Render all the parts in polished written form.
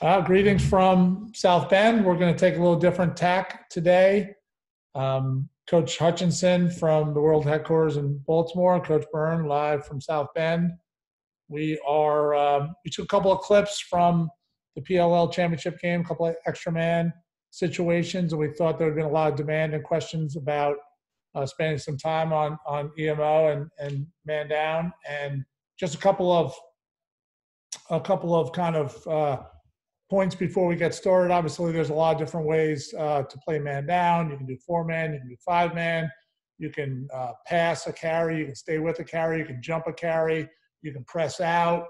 Greetings from South Bend. We're going to take a little different tack today. Coach Hutchinson from the world headquarters in Baltimore, Coach Byrne live from South Bend. We took a couple of clips from the PLL Championship Game, a couple of extra man situations, and we thought there would have been a lot of demand and questions about spending some time on EMO and man down, and just a couple of kind of points before we get started. Obviously, there's a lot of different ways to play man down. You can do 4-man, you can do 5-man, you can pass a carry, you can stay with a carry, you can jump a carry, you can press out.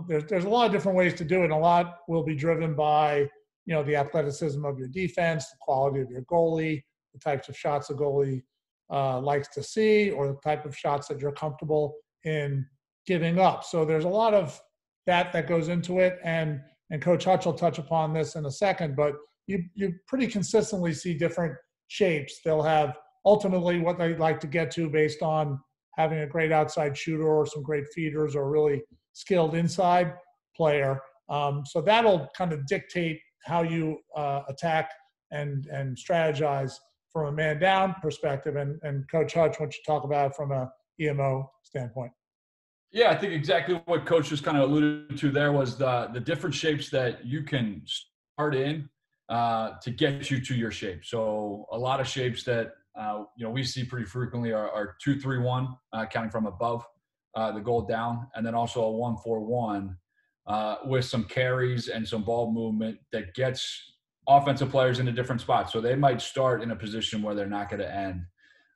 There's a lot of different ways to do it, and a lot will be driven by the athleticism of your defense, the quality of your goalie, the types of shots a goalie likes to see, or the type of shots that you're comfortable in giving up. So there's a lot of that goes into it, and Coach Hutch will touch upon this in a second, but you pretty consistently see different shapes. They'll have ultimately what they like to get to based on having a great outside shooter or some great feeders or a really skilled inside player. So that'll kind of dictate how you attack and strategize from a man down perspective. And Coach Hutch, why don't you talk about it from a EMO standpoint? Yeah, I think exactly what Coach just kind of alluded to there was the different shapes that you can start in to get you to your shape. So a lot of shapes that we see pretty frequently are 2-3-1, counting from above the goal down, and then also a 1-4-1 with some carries and some ball movement that gets offensive players into different spots. So they might start in a position where they're not going to end.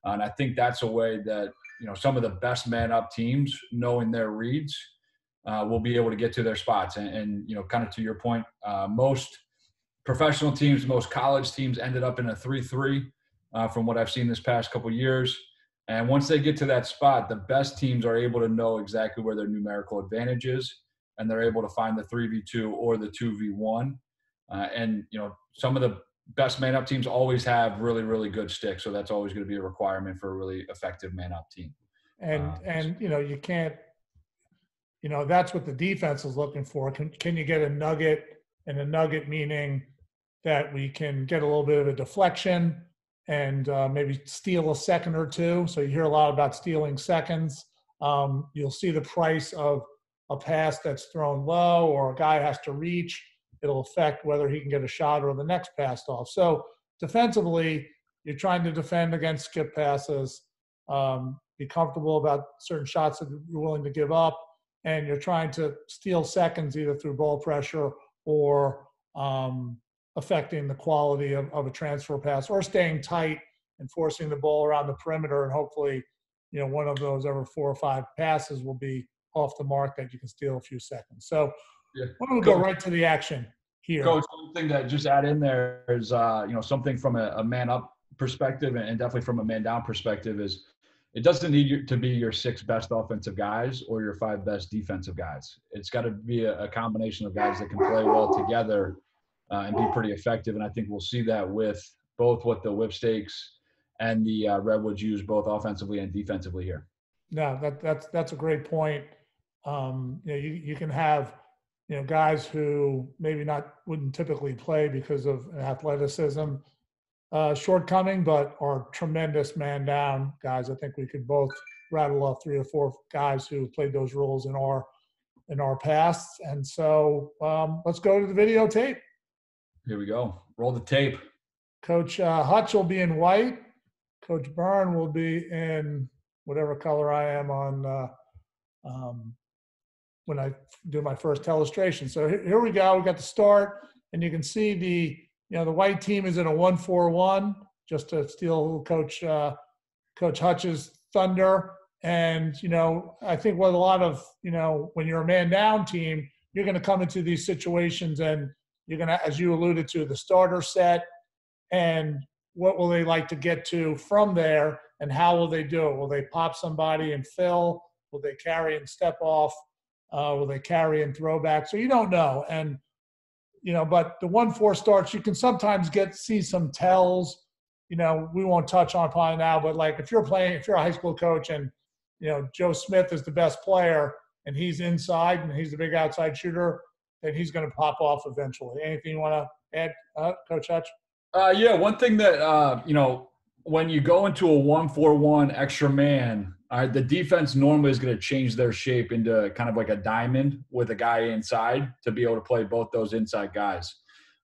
And I think that's a way that some of the best man-up teams, knowing their reads, will be able to get to their spots. And kind of to your point, most professional teams, most college teams ended up in a 3-3 from what I've seen this past couple of years. And once they get to that spot, the best teams are able to know exactly where their numerical advantage is, and they're able to find the 3v2 or the 2v1. And some of the best man-up teams always have really, really good sticks, so that's always going to be a requirement for a really effective man-up team. And you can't, that's what the defense is looking for. Can you get a nugget? And a nugget meaning that we can get a little bit of a deflection and maybe steal a second or two. So you hear a lot about stealing seconds. You'll see the price of a pass that's thrown low or a guy has to reach. It'll affect whether he can get a shot or the next pass off. So defensively, you're trying to defend against skip passes, be comfortable about certain shots that you're willing to give up, and you're trying to steal seconds either through ball pressure or affecting the quality of a transfer pass, or staying tight and forcing the ball around the perimeter, and hopefully, one of those every 4 or 5 passes will be off the mark that you can steal a few seconds. So yeah. Why don't we go right to the action here? Coach, one thing that just add in there is, something from a man-up perspective and definitely from a man-down perspective is it doesn't need you to be your 6 best offensive guys or your 5 best defensive guys. It's got to be a combination of guys that can play well together and be pretty effective. And I think we'll see that with both what the Whipstakes and the Redwoods use both offensively and defensively here. No, that's a great point. You can have guys who maybe wouldn't typically play because of athleticism shortcoming, but are tremendous man down guys. I think we could both rattle off 3 or 4 guys who played those roles in our past. And so let's go to the videotape. Here we go. Roll the tape. Coach Hutch will be in white. Coach Byrne will be in whatever color I am on when I do my first illustration. So here we go. We got the start, and you can see the white team is in a 1-4-1, just to steal Coach Hutch's thunder. And I think what a lot of when you're a man down team, you're going to come into these situations, and you're going to, as you alluded to, the starter set, and what will they like to get to from there, and how will they do it? Will they pop somebody and fill? Will they carry and step off? Will they carry and throw back? So you don't know. And, but the 1-4 starts, you can sometimes see some tells. We won't touch on probably now, but like if you're a high school coach and, Joe Smith is the best player and he's inside and he's the big outside shooter, then he's going to pop off eventually. Anything you want to add, Coach Hutch? Yeah, one thing that, when you go into a 1-4-1 extra man, all right, the defense normally is going to change their shape into kind of like a diamond with a guy inside to be able to play both those inside guys.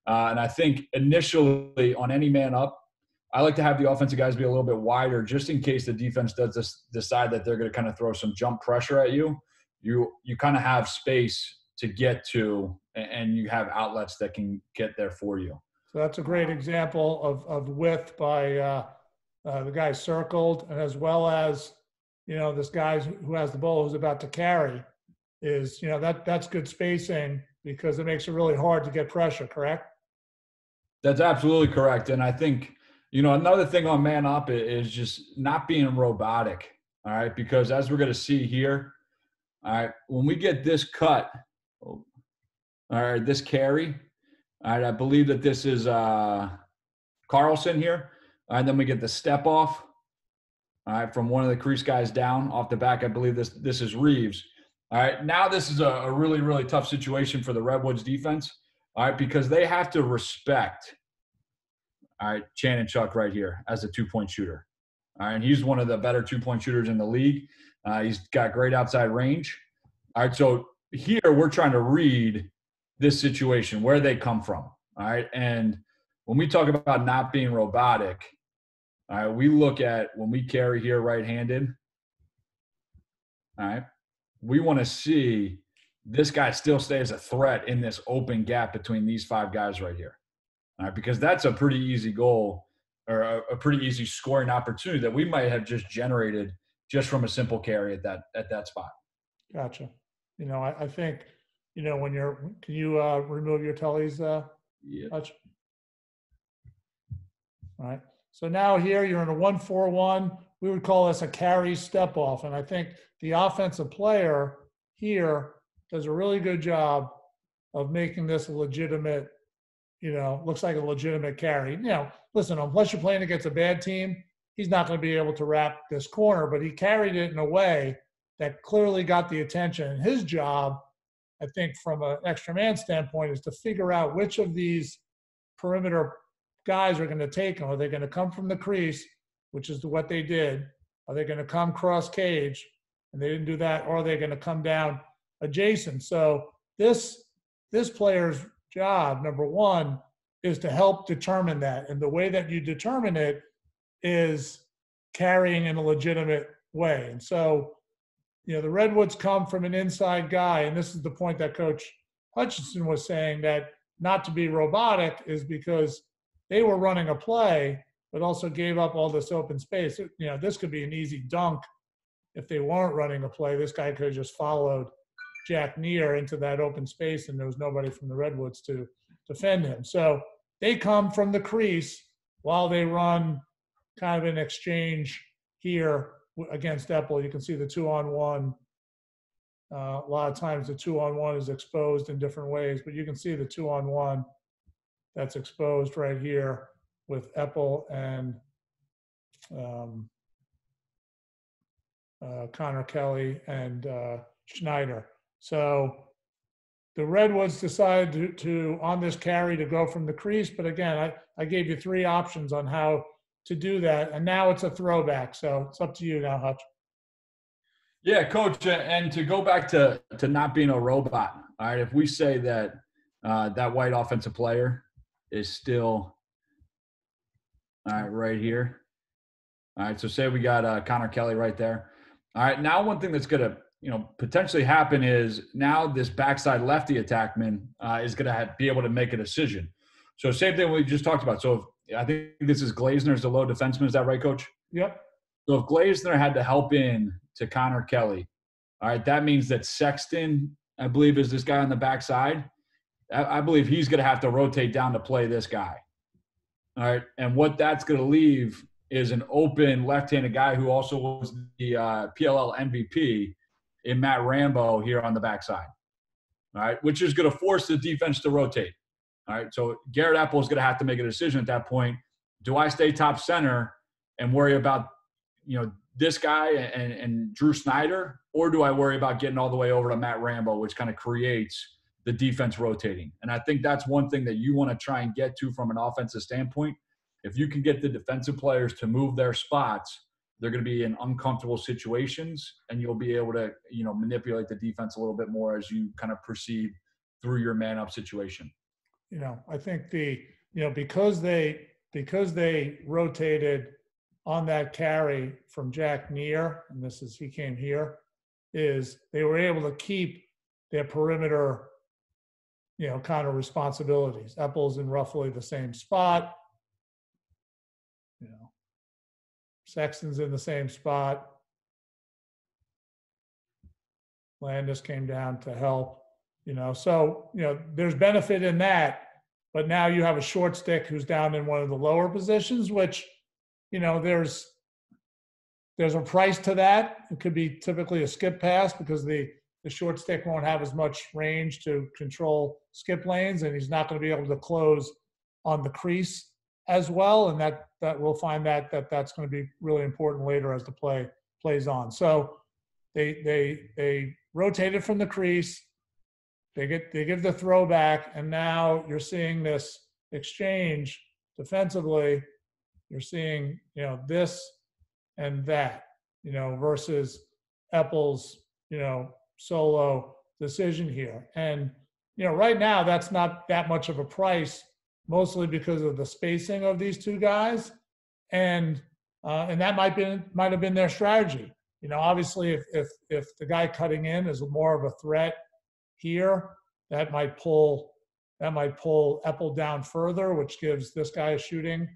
And I think initially on any man up, I like to have the offensive guys be a little bit wider just in case the defense does decide that they're going to kind of throw some jump pressure at you. You kind of have space to get to, and you have outlets that can get there for you. So that's a great example of width by the guy circled, and as well as, this guy who has the ball who's about to carry is, that's good spacing because it makes it really hard to get pressure, correct? That's absolutely correct. And I think, another thing on man up is just not being robotic, all right? Because as we're going to see here, all right, when we get this cut, all right, this carry, all right, I believe that this is Carlson here. All right, then we get the step off, all right, from one of the crease guys down off the back. I believe this is Reeves. All right, now this is a really, really tough situation for the Redwoods defense, all right, because they have to respect, all right, Channing Chuck right here as a two-point shooter. All right, and he's one of the better two-point shooters in the league. He's got great outside range. All right, so here we're trying to read this situation, where they come from. All right, and when we talk about not being robotic, all right, we look at when we carry here right-handed, all right, we want to see this guy still stay as a threat in this open gap between these five guys right here. All right, because that's a pretty easy goal or a pretty easy scoring opportunity that we might have just generated just from a simple carry at that spot. Gotcha. I think, when can you remove your tellies, Yeah. Hutch? All right. So now here you're in a 1-4-1. We would call this a carry step off. And I think the offensive player here does a really good job of making this a legitimate, looks like a legitimate carry. Listen, unless you're playing against a bad team, he's not going to be able to wrap this corner, but he carried it in a way that clearly got the attention. And his job, I think, from an extra man standpoint, is to figure out which of these perimeter guys are going to take him. Are they going to come from the crease, which is what they did? Are they going to come cross cage? And they didn't do that. Or are they going to come down adjacent? So this player's job, number one, is to help determine that. And the way that you determine it is carrying in a legitimate way. And so, the Redwoods come from an inside guy. And this is the point that Coach Hutchinson was saying, that not to be robotic is because they were running a play, but also gave up all this open space. This could be an easy dunk if they weren't running a play. This guy could have just followed Jack Neer into that open space, and there was nobody from the Redwoods to defend him. So they come from the crease while they run kind of an exchange here against Epple. You can see the 2-on-1. A lot of times the 2-on-1 is exposed in different ways, but you can see the 2-on-1 that's exposed right here with Epple and Connor Kelly and Schneider. So the Redwoods decided to on this carry to go from the crease, but again, I gave you three options on how to do that, and now it's a throwback. So it's up to you now, Hutch. Yeah, Coach, and to go back to not being a robot, all right, if we say that that white offensive player is still, all right here. All right, so say we got Connor Kelly right there. All right, now one thing that's going to potentially happen is now this backside lefty attackman is going to be able to make a decision. So same thing we just talked about. So I think this is Glazner's the low defenseman. Is that right, Coach? Yep. So if Glazner had to help in to Connor Kelly, all right, that means that Sexton, I believe, is this guy on the backside. I believe he's going to have to rotate down to play this guy. All right, and what that's going to leave is an open left-handed guy who also was the PLL MVP in Matt Rambo here on the backside. All right, which is going to force the defense to rotate. All right, so Garrett Epple is going to have to make a decision at that point. Do I stay top center and worry about, this guy and Drew Snyder, or do I worry about getting all the way over to Matt Rambo, which kind of creates the defense rotating. And I think that's one thing that you want to try and get to from an offensive standpoint. If you can get the defensive players to move their spots, they're going to be in uncomfortable situations, and you'll be able to, manipulate the defense a little bit more as you kind of proceed through your man up situation. I think because they rotated on that carry from Jack Neer, and he came here, is they were able to keep their perimeter, kind of responsibilities. Epple's in roughly the same spot. Sexton's in the same spot. Landis came down to help, so, there's benefit in that, but now you have a short stick who's down in one of the lower positions, which, there's a price to that. It could be typically a skip pass because the short stick won't have as much range to control skip lanes, and he's not going to be able to close on the crease as well, and that we'll find that's going to be really important later as the play plays on. So they rotated from the crease, they give the throw back, and now you're seeing this exchange defensively. You're seeing this and that, versus Epple's solo decision here, and right now that's not that much of a price, mostly because of the spacing of these two guys, and that might have been their strategy. Obviously, if the guy cutting in is more of a threat here, that might pull Epple down further, which gives this guy a shooting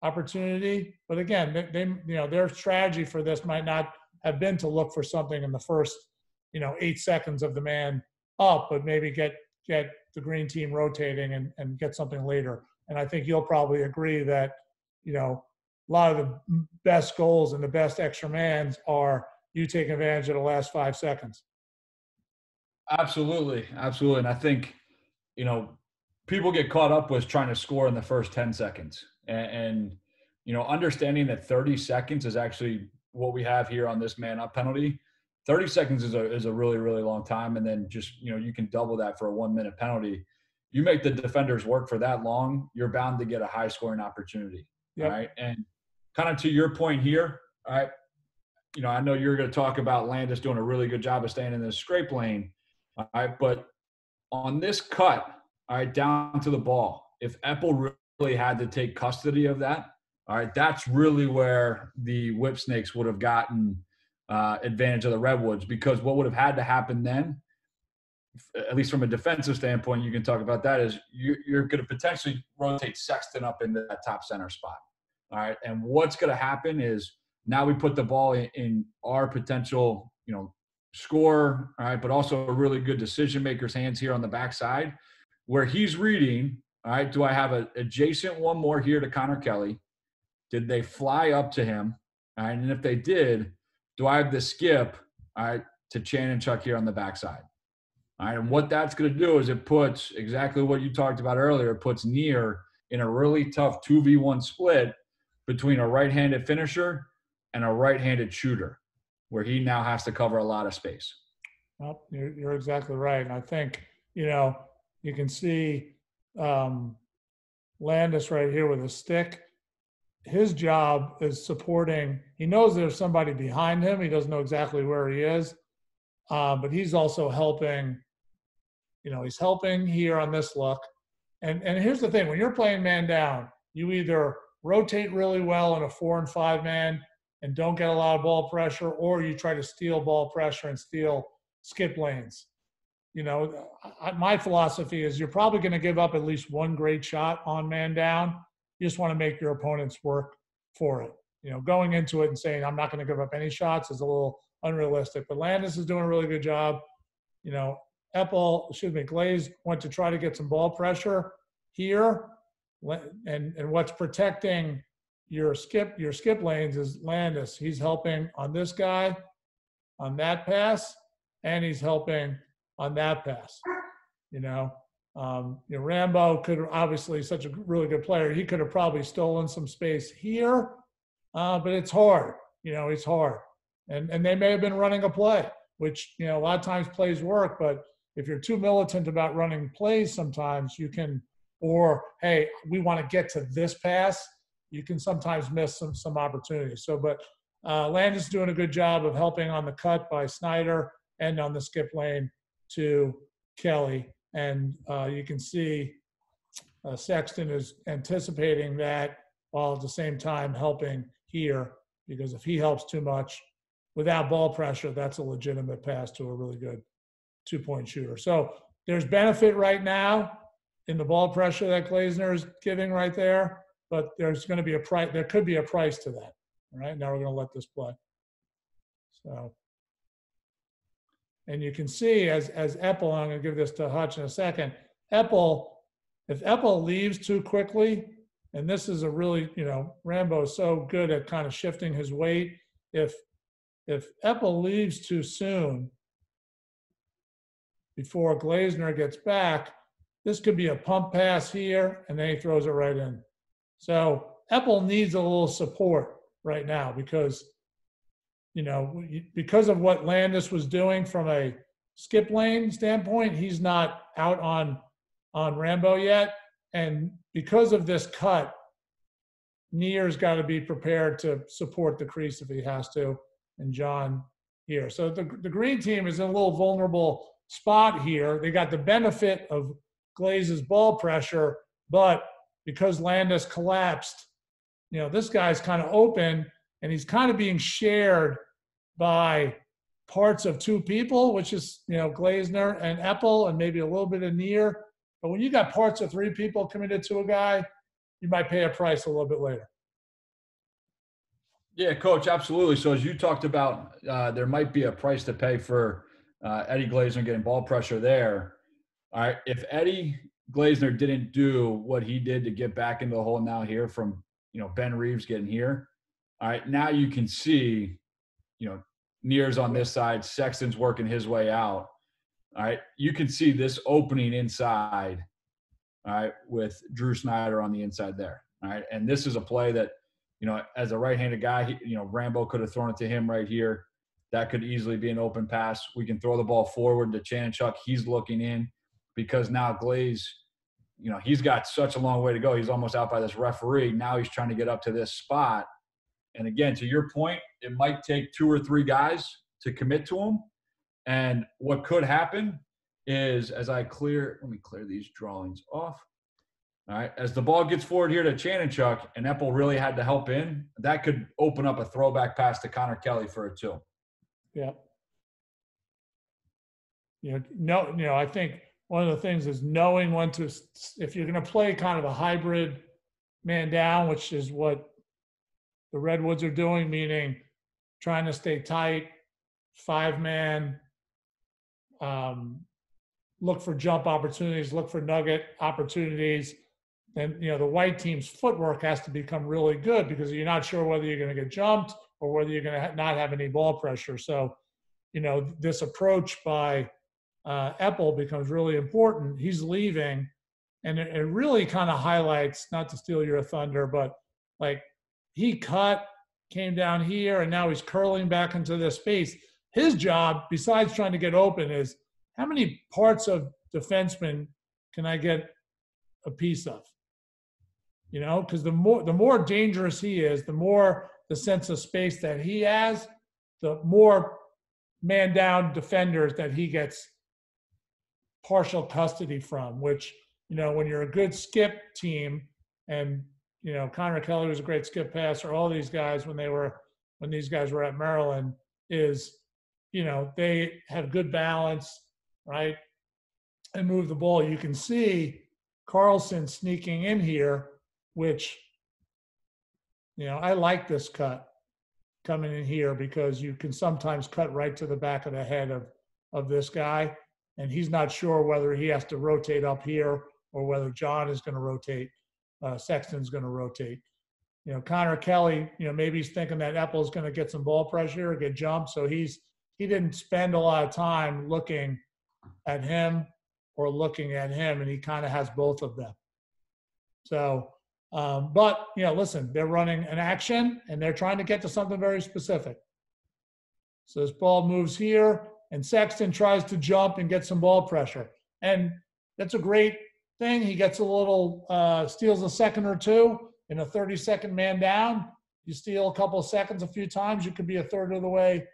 opportunity. But again, their strategy for this might not have been to look for something in the first 8 seconds of the man up, but maybe get the green team rotating and get something later. And I think you'll probably agree that, a lot of the best goals and the best extra mans are you taking advantage of the last 5 seconds. Absolutely. Absolutely. And I think, people get caught up with trying to score in the first 10 seconds and understanding that 30 seconds is actually what we have here on this man up penalty. 30 seconds is a really, really long time. And then just, you can double that for a 1 minute penalty. You make the defenders work for that long, you're bound to get a high scoring opportunity. Yep. All right. And kind of to your point here, all right, I know you're going to talk about Landis doing a really good job of staying in the scrape lane. All right. But on this cut, all right, down to the ball, if Epple really had to take custody of that, all right, that's really where the Whip Snakes would have gotten advantage of the Redwoods, because what would have had to happen then, at least from a defensive standpoint, you can talk about that, is you're going to potentially rotate Sexton up into that top center spot. All right. And what's going to happen is now we put the ball in our potential, score, all right, but also a really good decision maker's hands here on the backside where he's reading, all right, do I have an adjacent one more here to Connor Kelly? Did they fly up to him? All right. And if they did, do I have the skip, all right, to Chan and Chuck here on the backside? All right. And what that's going to do is it puts exactly what you talked about earlier. It puts Neer in a really tough 2v1 split between a right-handed finisher and a right-handed shooter, where he now has to cover a lot of space. Well, you're exactly right. And I think, you can see Landis right here with a stick. His job is supporting. He knows there's somebody behind him. He doesn't know exactly where he is, but he's also helping. He's helping here on this look. And here's the thing: when you're playing man down, you either rotate really well in a 4 and 5 man and don't get a lot of ball pressure, or you try to steal ball pressure and steal skip lanes. My philosophy is you're probably going to give up at least one great shot on man down. You just want to make your opponents work for it. Going into it and saying, I'm not going to give up any shots is a little unrealistic. But Landis is doing a really good job. Glaze went to try to get some ball pressure here. And what's protecting your skip lanes is Landis. He's helping on this guy on that pass, and he's helping on that pass. Rambo could obviously, such a really good player, he could have probably stolen some space here, but it's hard. It's hard. And they may have been running a play, which, a lot of times plays work, but if you're too militant about running plays sometimes you can, or, hey, we want to get to this pass, you can sometimes miss some opportunities. So, but Landis is doing a good job of helping on the cut by Snyder and on the skip lane to Kelly. And you can see Sexton is anticipating that while at the same time helping here, because if he helps too much without ball pressure, that's a legitimate pass to a really good two-point shooter. So there's benefit right now in the ball pressure that Glazner is giving right there, but there's going to be a price. There could be a price to that. All right, now we're going to let this play. So, and you can see as Epple, I'm going to give this to Hutch in a second. Epple, if Epple leaves too quickly, and this is a really, Rambo is so good at kind of shifting his weight. If Epple leaves too soon before Glazner gets back, this could be a pump pass here, and then he throws it right in. So Epple needs a little support right now because, because of what Landis was doing from a skip lane standpoint, he's not out on Rambo yet. And because of this cut, Near's got to be prepared to support the crease if he has to, and John here. So the green team is in a little vulnerable spot here. They got the benefit of Glaze's ball pressure, but because Landis collapsed, this guy's kind of open, and he's kind of being shared by parts of two people, which is, Glazner and Epple and maybe a little bit of Near. But when you got parts of three people committed to a guy, you might pay a price a little bit later. Yeah, Coach, absolutely. So as you talked about, there might be a price to pay for Eddie Glazner getting ball pressure there. All right, if Eddie Glazner didn't do what he did to get back into the hole now here from, Ben Reeves getting here, all right, now you can see, Near's on this side, Sexton's working his way out. All right, you can see this opening inside, all right, with Drew Snyder on the inside there. All right, and this is a play that, as a right-handed guy, Rambo could have thrown it to him right here. That could easily be an open pass. We can throw the ball forward to Chanchuk. He's looking in because now Glaze, he's got such a long way to go. He's almost out by this referee. Now he's trying to get up to this spot. And again, to your point, it might take 2 or 3 guys to commit to him. And what could happen is let me clear these drawings off. All right, as the ball gets forward here to Chanchuk and Epple really had to help in, that could open up a throwback pass to Connor Kelly for a 2. Yeah. I think one of the things is knowing when to, if you're going to play kind of a hybrid man down, which is what the Redwoods are doing, meaning trying to stay tight, 5-man, look for jump opportunities, look for nugget opportunities. Then, the white team's footwork has to become really good because you're not sure whether you're going to get jumped or whether you're going to not have any ball pressure. So, this approach by Epple becomes really important. He's leaving, and it really kind of highlights, not to steal your thunder, but like he came down here, and now he's curling back into this space. His job, besides trying to get open, is how many parts of defenseman can I get a piece of? Because the more dangerous he is, the more the sense of space that he has, the more man down defenders that he gets partial custody from, which, when you're a good skip team, and, Connor Kelly was a great skip passer, all these guys, when these guys were at Maryland, is, they have good balance, right? And move the ball. You can see Carlson sneaking in here, which, I like this cut coming in here because you can sometimes cut right to the back of the head of this guy, and he's not sure whether he has to rotate up here or whether John is going to rotate, Sexton's going to rotate. Connor Kelly, maybe he's thinking that Epple's going to get some ball pressure or get jumped, so he didn't spend a lot of time looking at him or looking at him, and he kind of has both of them. So, but, listen, they're running an action, and they're trying to get to something very specific. So this ball moves here, and Sexton tries to jump and get some ball pressure. And that's a great thing. He gets a little, steals a second or two in a 30-second man down. You steal a couple of seconds a few times, you could be a third of the way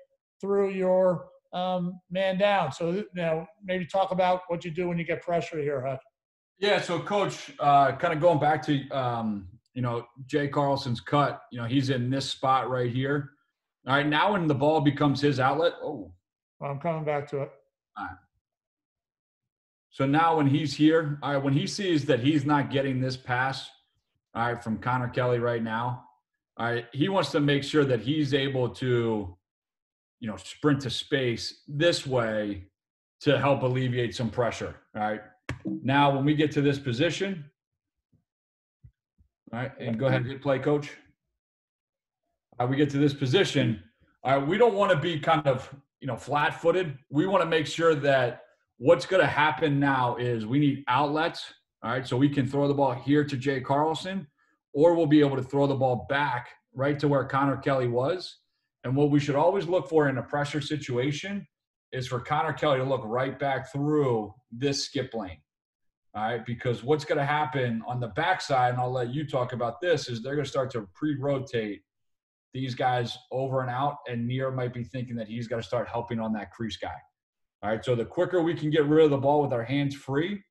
through your man down. So, maybe talk about what you do when you get pressure here, Hutch. Yeah, so Coach, kind of going back to, Jay Carlson's cut, he's in this spot right here. All right, now when the ball becomes his outlet, well, I'm coming back to it. All right. So now when he's here, all right, when he sees that he's not getting this pass, all right, from Connor Kelly right now, all right, he wants to make sure that he's able to, sprint to space this way to help alleviate some pressure, all right? Now, when we get to this position, all right, and go ahead and hit play, Coach. All right, we get to this position. All right, we don't want to be kind of, flat-footed. We want to make sure that what's going to happen now is we need outlets, all right, so we can throw the ball here to Jay Carlson, or we'll be able to throw the ball back right to where Connor Kelly was. And what we should always look for in a pressure situation is for Connor Kelly to look right back through this skip lane. All right, because what's going to happen on the backside, and I'll let you talk about this, is they're going to start to pre-rotate these guys over and out, and Neer might be thinking that he's got to start helping on that crease guy. All right, so the quicker we can get rid of the ball with our hands free,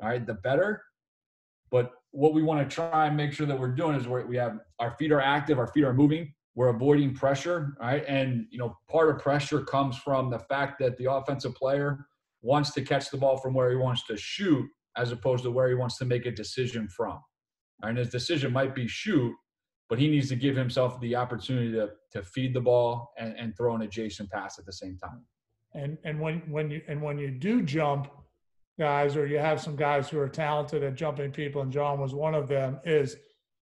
all right, the better. But what we want to try and make sure that we're doing is we have our feet are active, our feet are moving, we're avoiding pressure, all right? And, part of pressure comes from the fact that the offensive player wants to catch the ball from where he wants to shoot as opposed to where he wants to make a decision from. All right, and his decision might be shoot, but he needs to give himself the opportunity to feed the ball and throw an adjacent pass at the same time. And when you do jump guys, or you have some guys who are talented at jumping people, and John was one of them, is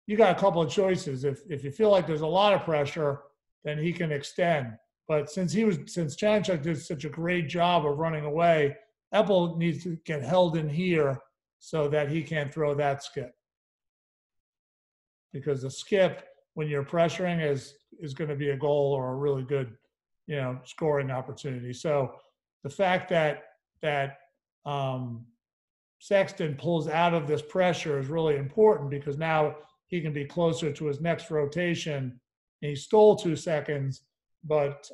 you got a couple of choices. If you feel like there's a lot of pressure, then he can extend. But since Chanchuk did such a great job of running away, Eppel needs to get held in here so that he can't throw that skip. Because the skip, when you're pressuring, is going to be a goal or a really good, scoring opportunity. So the fact that Sexton pulls out of this pressure is really important, because now he can be closer to his next rotation. And he stole 2 seconds, but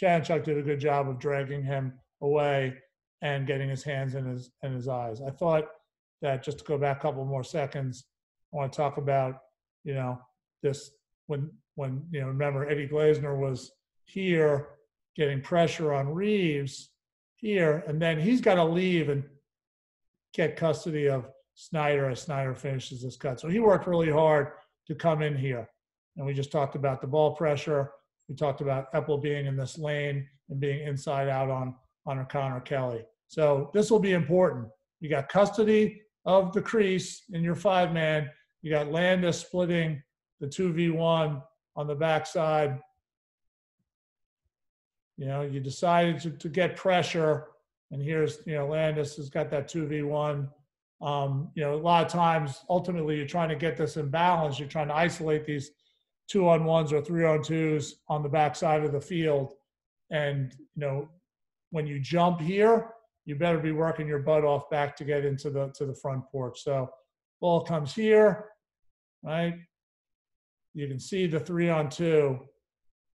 Chanchuk did a good job of dragging him away and getting his hands in his eyes. I thought that, just to go back a couple more seconds, I want to talk about, this when remember Eddie Glasner was here getting pressure on Reeves here, and then he's got to leave and get custody of Snyder as Snyder finishes this cut. So he worked really hard to come in here. And we just talked about the ball pressure. We talked about Eppel being in this lane and being inside out on Connor Kelly. So this will be important. You got custody of the crease in your 5-man. You got Landis splitting the 2v1 on the backside. You decided to get pressure, and here's, Landis has got that 2v1. A lot of times, ultimately, you're trying to get this in balance. You're trying to isolate these 2-on-1s or 3-on-2s on the backside of the field. And, when you jump here, you better be working your butt off back to get into the front porch. So ball comes here, right? You can see the 3-on-2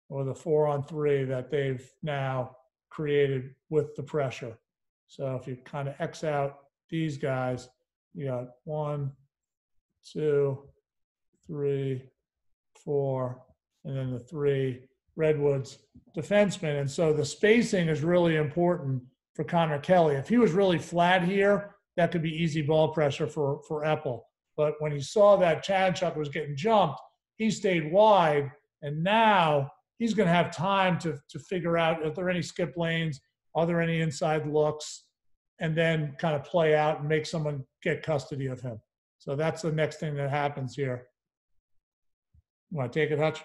or the 4-on-3 that they've now created with the pressure. So if you kind of X out these guys, you got 1, 2, 3, 4, and then the 3 Redwoods defensemen. And so the spacing is really important for Connor Kelly. If he was really flat here, that could be easy ball pressure for Eppel. But when he saw that Chanchuk was getting jumped, he stayed wide, and now he's going to have time to figure out if there are any skip lanes, are there any inside looks, and then kind of play out and make someone get custody of him. So that's the next thing that happens here. You want to take it, Hutch?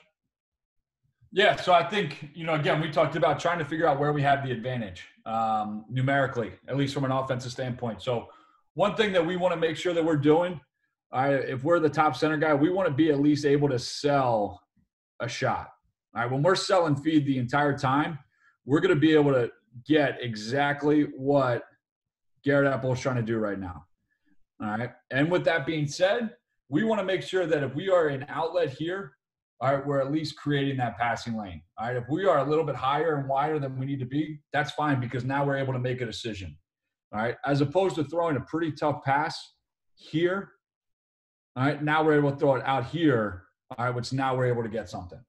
Yeah, so I think, again, we talked about trying to figure out where we have the advantage numerically, at least from an offensive standpoint. So one thing that we want to make sure that we're doing, if we're the top center guy, we want to be at least able to sell a shot. All right, when we're selling feed the entire time, we're going to be able to get exactly what Garrett Apple is trying to do right now. All right. And with that being said, we want to make sure that if we are an outlet here, all right, we're at least creating that passing lane. All right. If we are a little bit higher and wider than we need to be, that's fine because now we're able to make a decision. All right. As opposed to throwing a pretty tough pass here. All right. Now we're able to throw it out here. All right. Which now we're able to get something.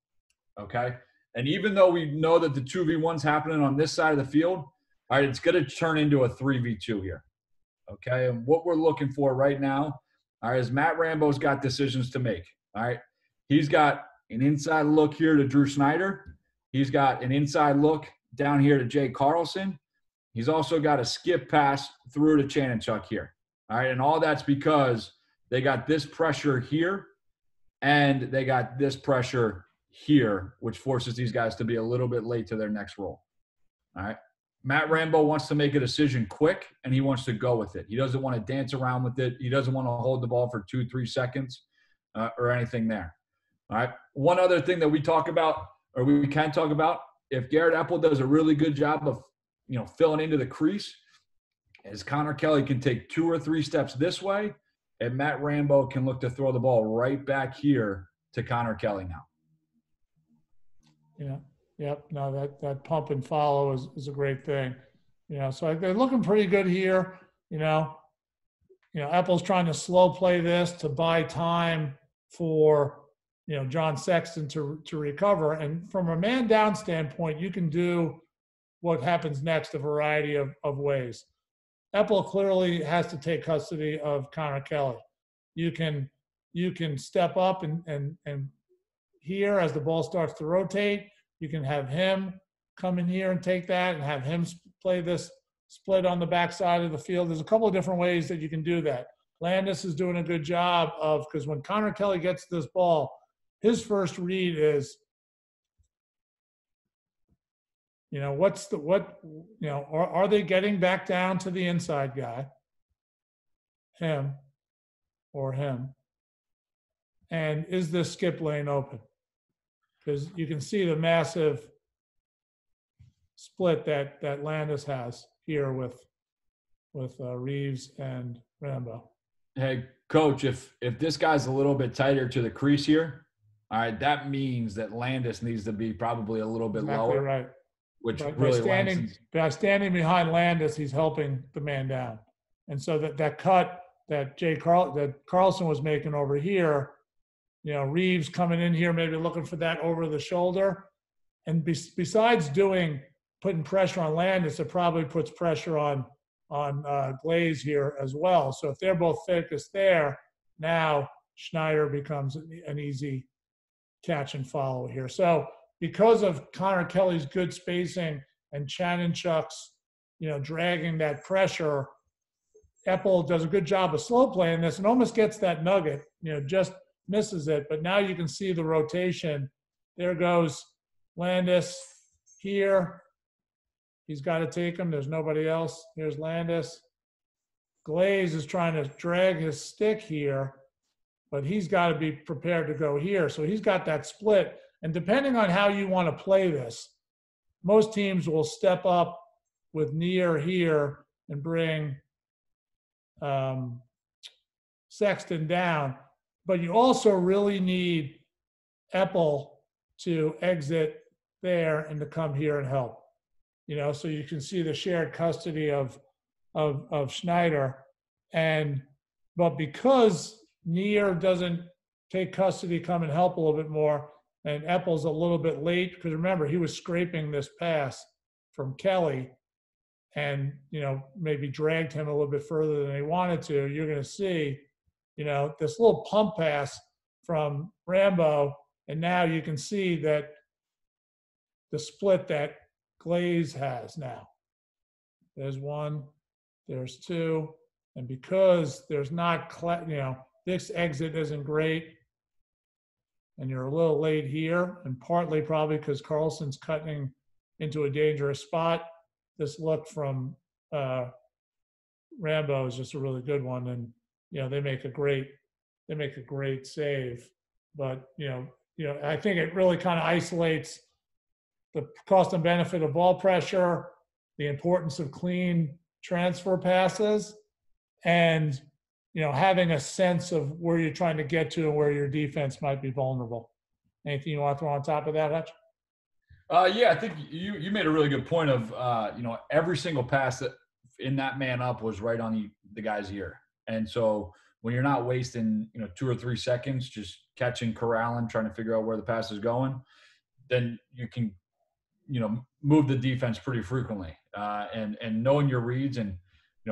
Okay. And even though we know that the 2v1's happening on this side of the field, all right, it's going to turn into a 3v2 here. Okay. And what we're looking for right now, all right, is Matt Rambo's got decisions to make. All right. He's got an inside look here to Drew Snyder. He's got an inside look down here to Jay Carlson. He's also got a skip pass through to Chanenchuk here. All right. And all that's because they got this pressure here and they got this pressure here, which forces these guys to be a little bit late to their next roll. All right. Matt Rambo wants to make a decision quick, and he wants to go with it. He doesn't want to dance around with it. He doesn't want to hold the ball for 2-3 seconds or anything there. All right. One other thing that we talk about, or we can talk about, if Garrett Apple does a really good job of, filling into the crease, is Connor Kelly can take 2 or 3 steps this way, and Matt Rambo can look to throw the ball right back here to Connor Kelly now. Yeah. Yep. No, that pump and follow is a great thing. So they're looking pretty good here. Apple's trying to slow play this to buy time for, John Sexton to recover. And from a man down standpoint, you can do what happens next a variety of ways. Apple clearly has to take custody of Connor Kelly. You can step up and here as the ball starts to rotate, you can have him come in here and take that and have him play this split on the backside of the field. There's a couple of different ways that you can do that. Landis is doing a good job because when Connor Kelly gets this ball, his first read is, are they getting back down to the inside guy, him or him? And is this skip lane open? Because you can see the massive split that Landis has here with Reeves and Rambo. Hey, Coach, if this guy's a little bit tighter to the crease here, all right, that means that Landis needs to be probably a little bit lower. Right. Which by really standing behind Landis, he's helping the man down. And so that cut that Carlson was making over here, Reeves coming in here, maybe looking for that over the shoulder. And besides putting pressure on Landis, it probably puts pressure on Glaze here as well. So if they're both focused there, now Schneider becomes an easy catch and follow here. So because of Connor Kelly's good spacing and Chanenchuk's, dragging that pressure, Apple does a good job of slow playing this and almost gets that nugget, just misses it. But now you can see the rotation. There goes Landis here. He's got to take him. There's nobody else. Here's Landis. Glaze is trying to drag his stick here, but he's got to be prepared to go here. So he's got that split. And depending on how you want to play this, most teams will step up with Neer here and bring Sexton down. But you also really need Apple to exit there and to come here and help. So you can see the shared custody of Schneider. But because Neer doesn't take custody, come and help a little bit more, and Apple's a little bit late, because remember, he was scraping this pass from Kelly and, maybe dragged him a little bit further than he wanted to. You're going to see, this little pump pass from Rambo, and now you can see that the split that Glaze has now. There's one, there's two, and because there's not, this exit isn't great, and you're a little late here, and partly probably because Carlson's cutting into a dangerous spot. This look from Rambo is just a really good one, and they make a great save. But I think it really kind of isolates the cost and benefit of ball pressure the importance of clean transfer passes, and having a sense of where you're trying to get to and where your defense might be vulnerable. Anything you want to throw on top of that, Hutch? Yeah, I think you made a really good point of every single pass that in that man up was right on the guy's ear, and so when you're not wasting 2 or 3 seconds just catching, corralling, trying to figure out where the pass is going, then you can move the defense pretty frequently, and knowing your reads and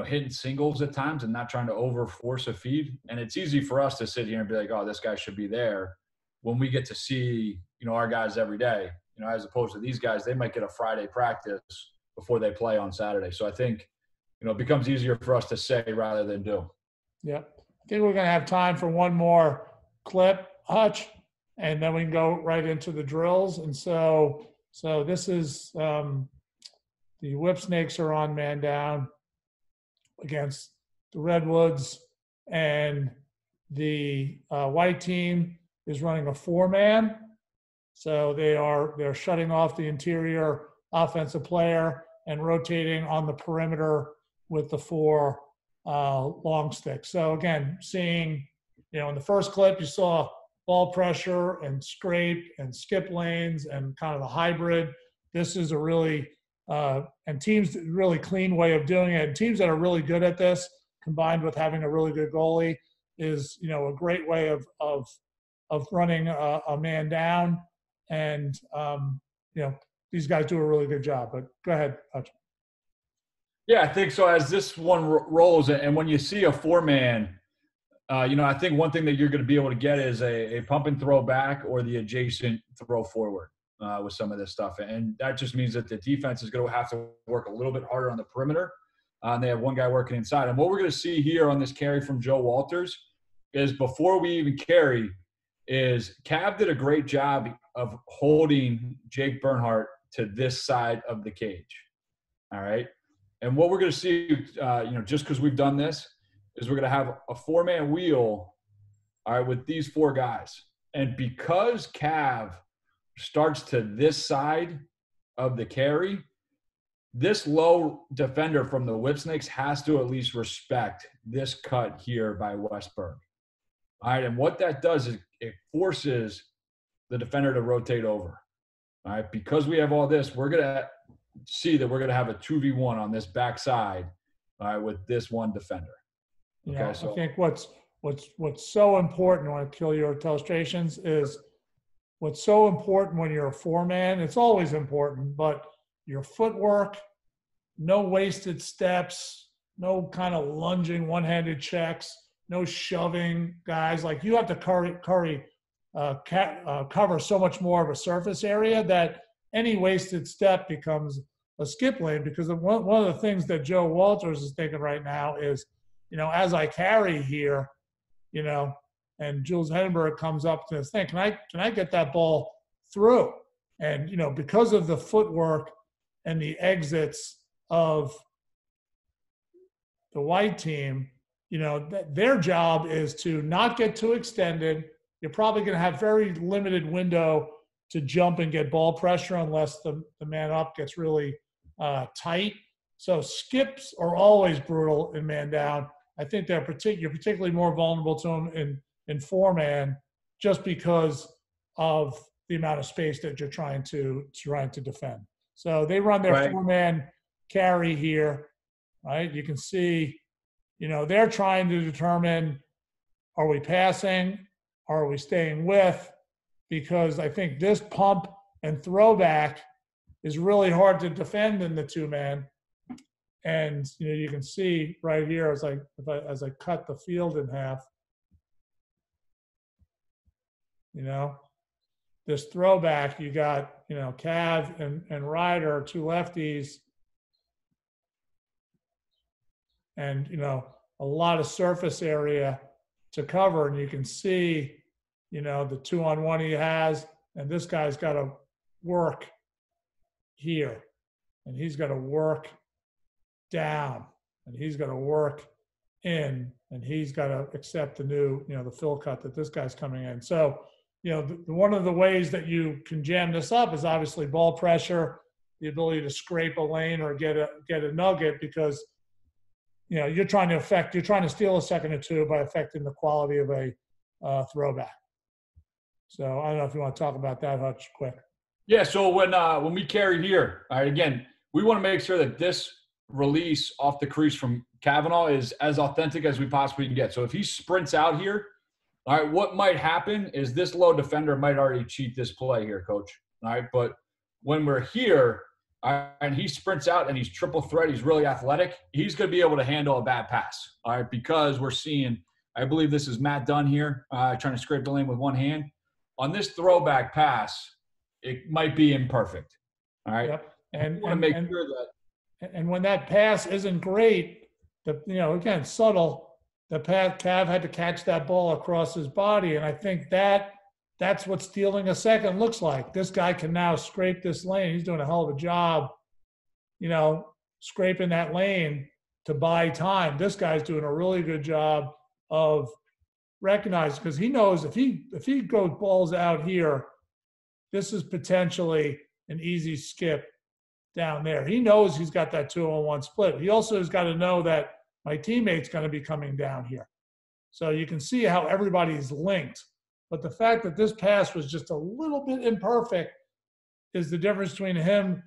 hitting singles at times and not trying to over force a feed. And it's easy for us to sit here and be like, oh, this guy should be there, when we get to see our guys every day, as opposed to these guys, they might get a Friday practice before they play on Saturday. So I think it becomes easier for us to say rather than do. Yeah, I think we're going to have time for one more clip, Hutch, and then we can go right into the drills. And so this is the Whip Snakes are on man down against the Redwoods, and the white team is running a 4-man. So they're shutting off the interior offensive player and rotating on the perimeter with the 4 long sticks. So again, seeing, in the first clip, you saw ball pressure and scrape and skip lanes and kind of the hybrid. This is a really, and teams really clean way of doing it. And teams that are really good at this, combined with having a really good goalie, is, a great way of running a man down. And, these guys do a really good job. But go ahead, Hutch. Yeah, I think so. As this one rolls, and when you see a 4-man, I think one thing that you're going to be able to get is a pump and throw back or the adjacent throw forward with some of this stuff. And that just means that the defense is going to have to work a little bit harder on the perimeter. And they have one guy working inside. And what we're going to see here on this carry from Joe Walters is, before we even carry, is Cav did a great job of holding Jake Bernhardt to this side of the cage. All right. And what we're going to see, just because we've done this, is we're going to have a 4-man wheel, all right, with these 4 guys. And because Cav starts to this side of the carry, this low defender from the Whip Snakes has to at least respect this cut here by Westberg. All right, and what that does is it forces the defender to rotate over. All right, because we have all this, we're going to see that we're going to have a 2v1 on this backside, all right, with this one defender. Okay, Yeah, so I think what's so important, I want to kill your illustrations, is what's so important when you're a 4-man. It's always important, but your footwork, no wasted steps, no kind of lunging one-handed checks, no shoving guys. Like, you have to cover so much more of a surface area that any wasted step becomes a skip lane. Because one of the things that Joe Walters is thinking right now is, as I carry here, and Jules Henneberg comes up to this thing, can I get that ball through? And, because of the footwork and the exits of the white team, their job is to not get too extended. You're probably going to have very limited window to jump and get ball pressure unless the man up gets really tight. So skips are always brutal in man down. I think you're particularly more vulnerable to them in 4-man, just because of the amount of space that you're trying to defend. So they run their right. 4-man carry here, right? You can see, they're trying to determine, are we passing? Are we staying with? Because I think this pump and throwback is really hard to defend in the 2-man. And you can see right here as I cut the field in half, this throwback, you got Cav and Ryder, 2 lefties, and a lot of surface area to cover, and you can see the 2-on-1 he has, and this guy's got to work here, and he's got to work down, and he's got to work in, and he's got to accept the new, the fill cut that this guy's coming in. So, one of the ways that you can jam this up is obviously ball pressure the ability to scrape a lane or get a nugget, because you're trying to steal a second or two by affecting the quality of a throwback. So I don't know if you want to talk about that, Hutch, quick. Yeah. So when we carry here, all right, again, we want to make sure that this release off the crease from Kavanaugh is as authentic as we possibly can get. So if he sprints out here, all right, what might happen is this low defender might already cheat this play here, Coach. All right, but when we're here, all right, and he sprints out and he's triple threat, he's really athletic, he's going to be able to handle a bad pass, all right, because we're seeing, I believe this is Matt Dunn here, trying to scrape the lane with one hand. On this throwback pass, it might be imperfect, all right? Yep. And want to make sure that. And when that pass isn't great, again, subtle, the Cav had to catch that ball across his body, and I think that's what stealing a second looks like. This guy can now scrape this lane. He's doing a hell of a job, scraping that lane to buy time. This guy's doing a really good job of recognizing, because he knows if he goes balls out here, this is potentially an easy skip down there. He knows he's got that 2-on-1 split. He also has got to know that my teammate's going to be coming down here. So you can see how everybody's linked. But the fact that this pass was just a little bit imperfect is the difference between him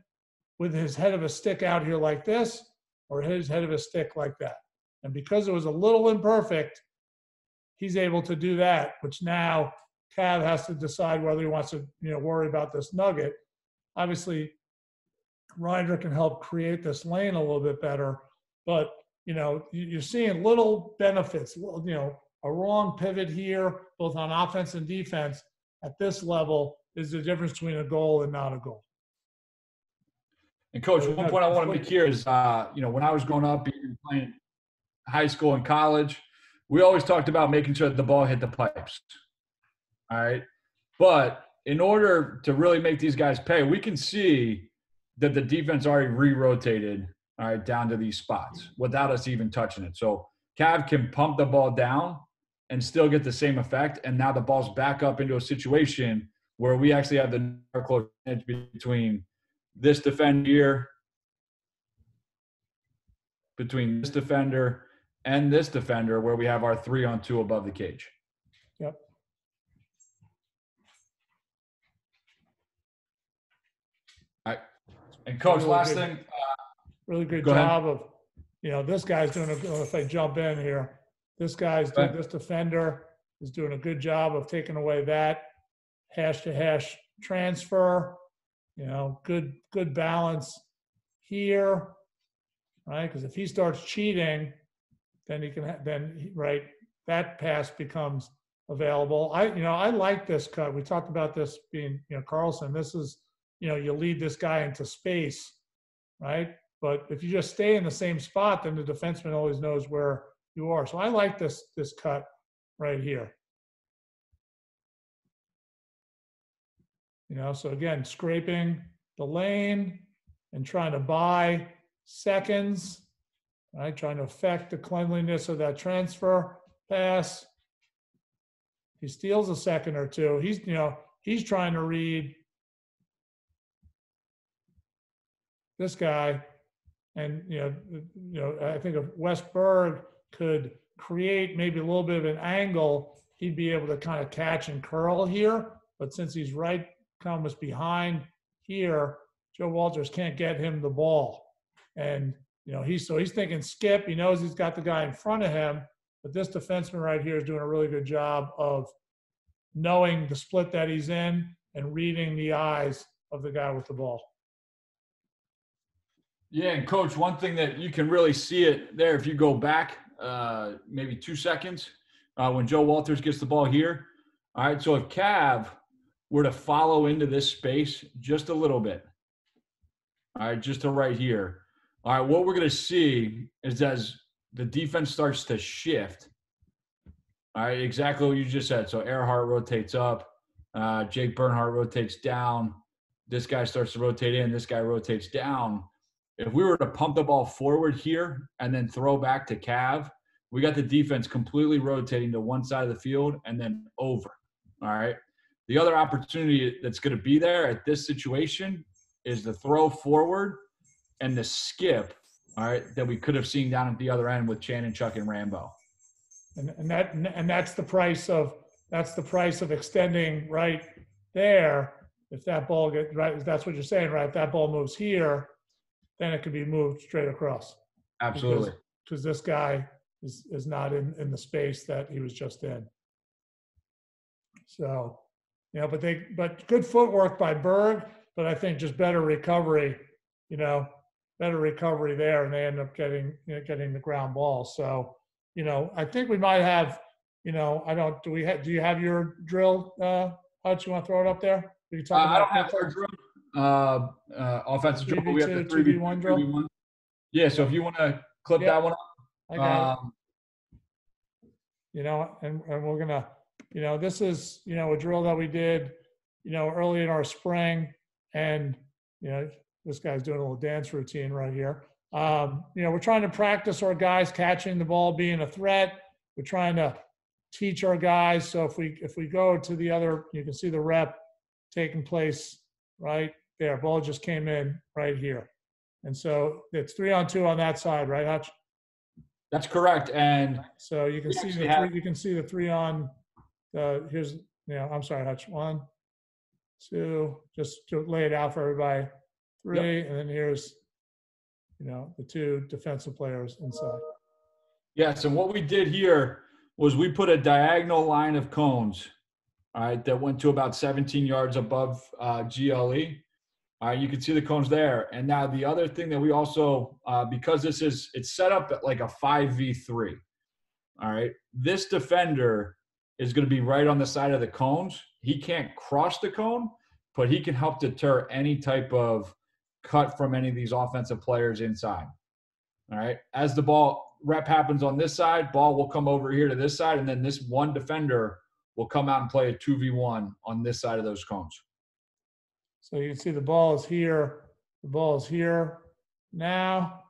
with his head of a stick out here like this or his head of a stick like that. And because it was a little imperfect, he's able to do that, which now Cav has to decide whether he wants to worry about this nugget. Obviously, Reinders can help create this lane a little bit better, but you're seeing little benefits. A wrong pivot here, both on offense and defense, at this level is the difference between a goal and not a goal. And Coach, one point I want to make here is, when I was growing up, even playing high school and college, we always talked about making sure that the ball hit the pipes. All right, but in order to really make these guys pay, we can see that the defense already re-rotated, all right, down to these spots without us even touching it. So Cav can pump the ball down and still get the same effect, and now the ball's back up into a situation where we actually have the close edge between this defender here, between this defender and this defender, where we have our 3-on-2 above the cage. Yep. All right. And Coach, really last thing. Really good job of, this guy's doing if I jump in here, this defender is doing a good job of taking away that hash-to-hash transfer, good balance here, right? Because if he starts cheating, then he can, that pass becomes available. I like this cut. We talked about this being, Carlson. This is, you lead this guy into space, right? But if you just stay in the same spot, then the defenseman always knows where you are. So I like this cut right here. So again, scraping the lane and trying to buy seconds, right? Trying to affect the cleanliness of that transfer pass. He steals a second or two. He's trying to read this guy. And, I think if Westberg could create maybe a little bit of an angle, he'd be able to kind of catch and curl here. But since he's almost behind here, Joe Walters can't get him the ball. And, he's thinking skip. He knows he's got the guy in front of him. But this defenseman right here is doing a really good job of knowing the split that he's in and reading the eyes of the guy with the ball. Yeah, and Coach, one thing that you can really see it there, if you go back maybe 2 seconds, when Joe Walters gets the ball here. All right, so if Cav were to follow into this space just a little bit, all right, just to right here, all right, what we're going to see is as the defense starts to shift, all right, exactly what you just said. So Earhart rotates up, Jake Bernhardt rotates down, this guy starts to rotate in, this guy rotates down. If we were to pump the ball forward here and then throw back to Cav, we got the defense completely rotating to one side of the field and then over, all right? The other opportunity that's going to be there at this situation is the throw forward and the skip, all right, that we could have seen down at the other end with Shannon, Chuck, and Rambo. And that's the price of extending right there. If that ball gets right, that's what you're saying, right? If that ball moves here, then it could be moved straight across. Absolutely. Because this guy is not in the space that he was just in. So, but good footwork by Berg, but I think just better recovery, better recovery there, and they end up getting the ground ball. So, I think we might have, do you have your drill, Hutch? You want to throw it up there? We can talk I about don't have our drill. Offensive drill, but we have the 3v1 drill. 3v1. Yeah, so if you want to clip that one up. I got it. And we're going to, this is, a drill that we did, early in our spring. And, this guy's doing a little dance routine right here. We're trying to practice our guys catching the ball, being a threat. We're trying to teach our guys. So if we go to the other, you can see the rep taking place right there. Ball just came in right here. And so it's 3-on-2 on that side, right, Hutch? That's correct. And so you can see the 3-on. Here's, I'm sorry, Hutch. 1, 2, just to lay it out for everybody. 3, and then here's, the 2 defensive players inside. Yes, and what we did here was we put a diagonal line of cones, all right, that went to about 17 yards above GLE. All right, you can see the cones there. And now the other thing that we also, because it's set up at like a 5v3, all right, this defender is going to be right on the side of the cones. He can't cross the cone, but he can help deter any type of cut from any of these offensive players inside. All right, as the ball rep happens on this side, ball will come over here to this side, and then this one defender will come out and play a 2v1 on this side of those cones. So you can see the ball is here. The ball is here now.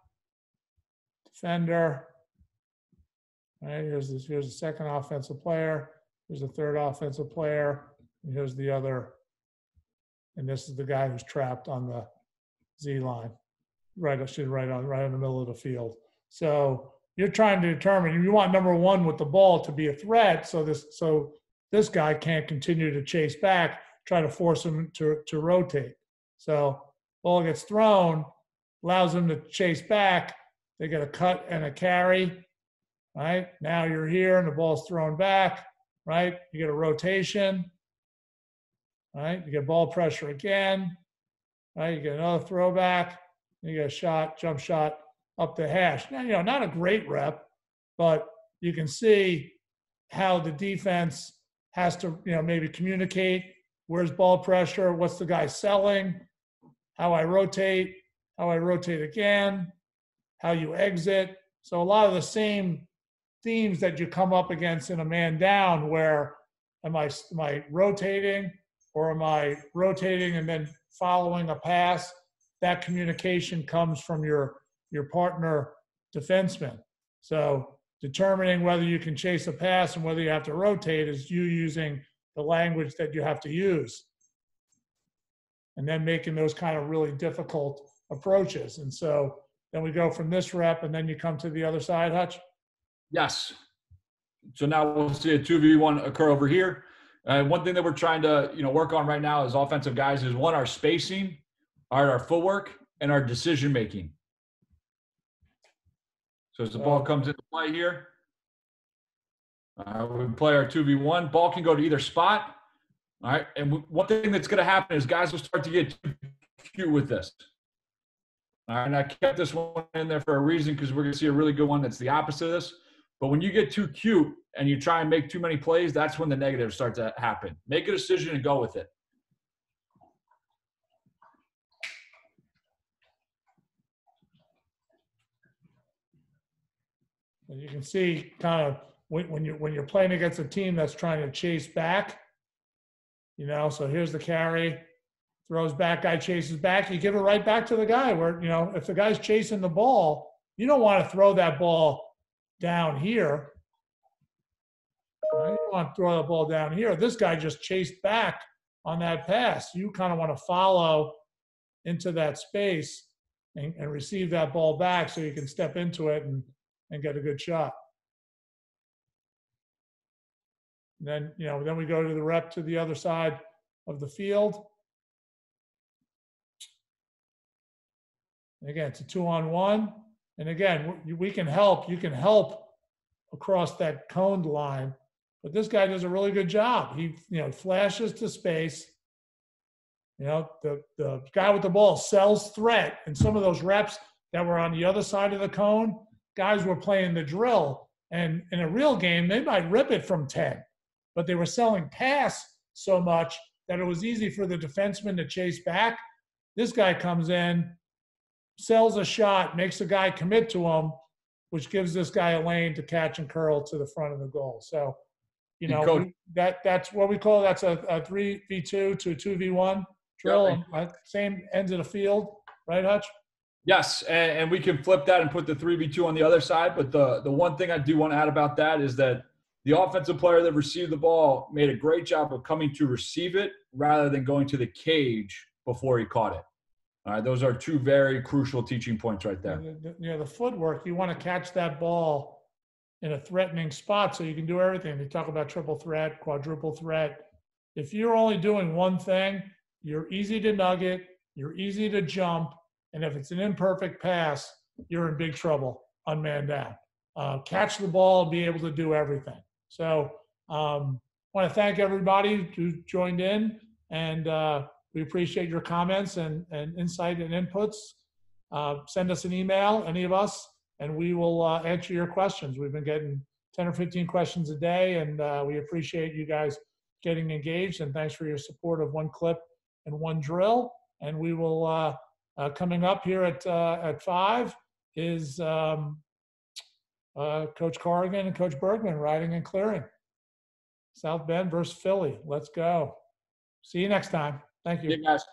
Defender. All right, here's the second offensive player. Here's the third offensive player. And here's the other. And this is the guy who's trapped on the Z line, right in the middle of the field. So you're trying to determine, you want number one with the ball to be a threat, so this guy can't continue to chase back, try to force him to rotate. So ball gets thrown, allows him to chase back. They get a cut and a carry. Right now you're here and the ball's thrown back. Right, you get a rotation. Right, you get ball pressure again. Right, you get another throwback. You get a shot, jump shot up the hash. Now, not a great rep, but you can see how the defense has to, maybe communicate. Where's ball pressure? What's the guy selling? How I rotate again, how you exit. So a lot of the same themes that you come up against in a man down, where am I rotating, or am I rotating and then following a pass? That communication comes from your partner defenseman. So determining whether you can chase a pass and whether you have to rotate is you using the language that you have to use, and then making those kind of really difficult approaches. And so then we go from this rep, and then you come to the other side, Hutch? Yes. So now we'll see a 2v1 occur over here. One thing that we're trying to work on right now as offensive guys is, one, our spacing, our footwork, and our decision making. So as the ball comes into play here, we play our 2v1. Ball can go to either spot. All right. And one thing that's going to happen is guys will start to get too cute with this. All right. And I kept this one in there for a reason, because we're going to see a really good one that's the opposite of this. But when you get too cute and you try and make too many plays, that's when the negatives start to happen. Make a decision and go with it. And you can see kind of when you're playing against a team that's trying to chase back, so here's the carry, throws back, guy chases back, you give it right back to the guy, where, if the guy's chasing the ball, you don't want to throw that ball down here. You don't want to throw the ball down here. This guy just chased back on that pass. You kind of want to follow into that space and receive that ball back so you can step into it and get a good shot. And then, then we go to the rep to the other side of the field. And again, it's a 2-on-1. And again, we can help. You can help across that coned line. But this guy does a really good job. He, flashes to space. The guy with the ball sells threat. And some of those reps that were on the other side of the cone, guys were playing the drill. And in a real game, they might rip it from 10. But they were selling pass so much that it was easy for the defenseman to chase back. This guy comes in, sells a shot, makes the guy commit to him, which gives this guy a lane to catch and curl to the front of the goal. So, that's what we call, that's a 3v2 to a 2v1 drill. Yep. Same ends of the field, right, Hutch? Yes, and we can flip that and put the 3v2 on the other side. But the one thing I do want to add about that is that the offensive player that received the ball made a great job of coming to receive it rather than going to the cage before he caught it. All right, those are two very crucial teaching points right there. The footwork, you want to catch that ball in a threatening spot so you can do everything. They talk about triple threat, quadruple threat. If you're only doing one thing, you're easy to nugget, you're easy to jump, and if it's an imperfect pass, you're in big trouble on man down. Catch the ball and be able to do everything. So I want to thank everybody who joined in, and we appreciate your comments and insight and inputs. Send us an email, any of us, and we will answer your questions. We've been getting 10 or 15 questions a day, and we appreciate you guys getting engaged, and thanks for your support of One Clip and One Drill. And we will, coming up here at 5 is Coach Corrigan and Coach Bergman riding and clearing. South Bend versus Philly. Let's go. See you next time. Thank you. See you guys.